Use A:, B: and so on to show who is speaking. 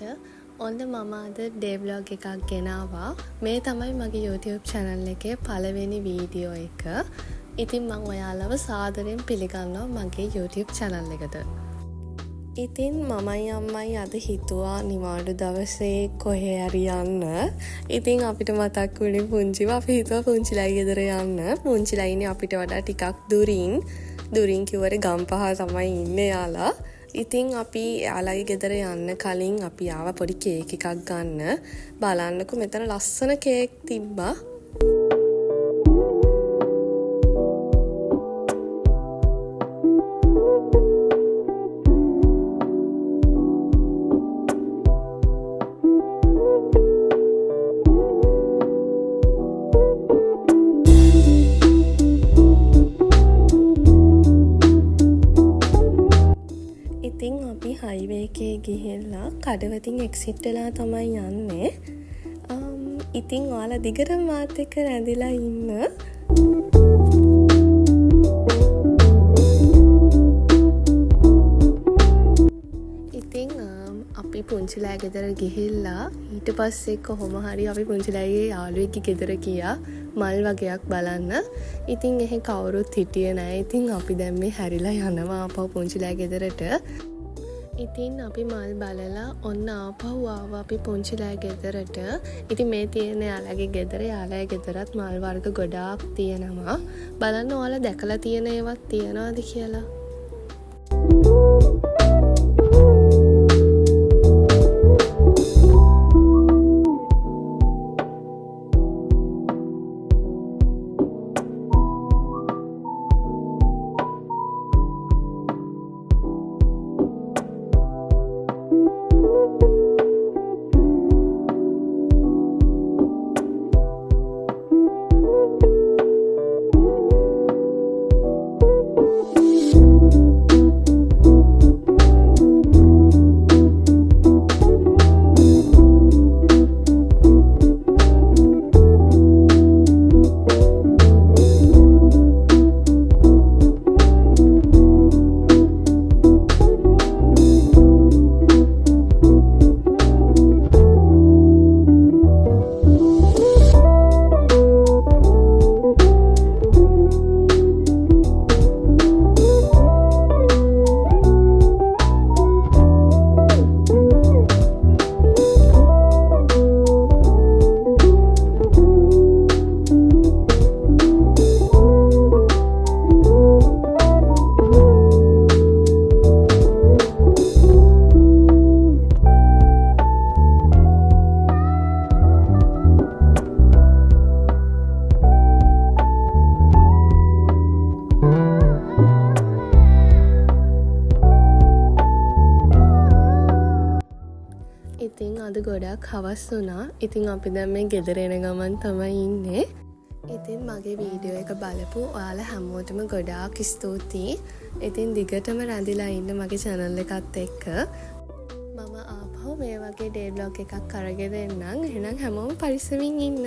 A: ඔයාලට ඔන්න මම අද ඩේ ව්ලොග් එකක් ගෙනාවා. මේ තමයි මගේ YouTube channel එකේ පළවෙනි වීඩියෝ එක. ඉතින් මම ඔයාලව සාදරයෙන් පිළිගන්නවා මගේ YouTube channel එකට. ඉතින් මමයි අම්මයි අද හිතුවා නිවාඩු දවසේ කොහේ හරි යන්න. ඉතින් අපිට මතක් වුණේ පුංචිව අපි හිතුවා පුංචිලයි ගෙදර යන්න. පුංචිලා ඉන්නේ අපිට වඩා ටිකක් දුරින් කිව්වරේ ගම්පහ තමයි ඉන්නේ යාලා. ඉතින් අපි යාලයි ගෙදර යන්න කලින් අපි ආව පොඩි කේක් එකක් ගන්න. බලන්නකෝ මෙතන ලස්සන කේක් තිබ්බා. ඉතින් අපි හයිවේ එකේ ගිහිල්ලා කඩවතින් එක්සිට් වෙලා තමයි යන්නේ. ඉතින් ඔයාලා දිගටම මාත් එක්ක රැඳිලා ඉන්න. ඉතින් අපි පුංචිලා ගෙදර ගිහිල්ලා ඊට පස්සේ කොහොම හරි අපි පුංචිලාගේ යාළුවෙක්ගේ ගෙදර ගියා මල් වගේක් බලන්න. ඉතින් එහෙ කවුරුත් හිටියේ නැහැ. ඉතින් අපි දැන් මේ හැරිලා යනවා ආපහු පුංචිලා ගෙදරට. ඉතින් අපි මල් බලලා ඔන්න ආපහු ආවා අපි පුංචිලා ගෙදරට. ඉතින් මේ තියෙන යාළගේ ගෙදර, යාළගේ ගෙදරත් මල් වර්ග ගොඩාක් තියෙනවා. බලන්න ඔයාලා දැකලා තියෙන ඒවත් තියනවාද කියලා. ඉතින් අද ගොඩක් හවස් වුණා. ඉතින් අපි දැන් මේ ගෙදර එන ගමන් තමයි ඉන්නේ. ඉතින් මගේ වීඩියෝ එක බලපු ඔයාලා හැමෝටම ගොඩාක් ස්තුතියි. ඉතින් දිගටම රැඳිලා ඉන්න මගේ channel එකත් එක්ක. මම ආපහු මේ වගේ ඩේ ව්ලොග් එකක් අරගෙන එන්නම්. එහෙනම් හැමෝම පරිස්සමින් ඉන්න.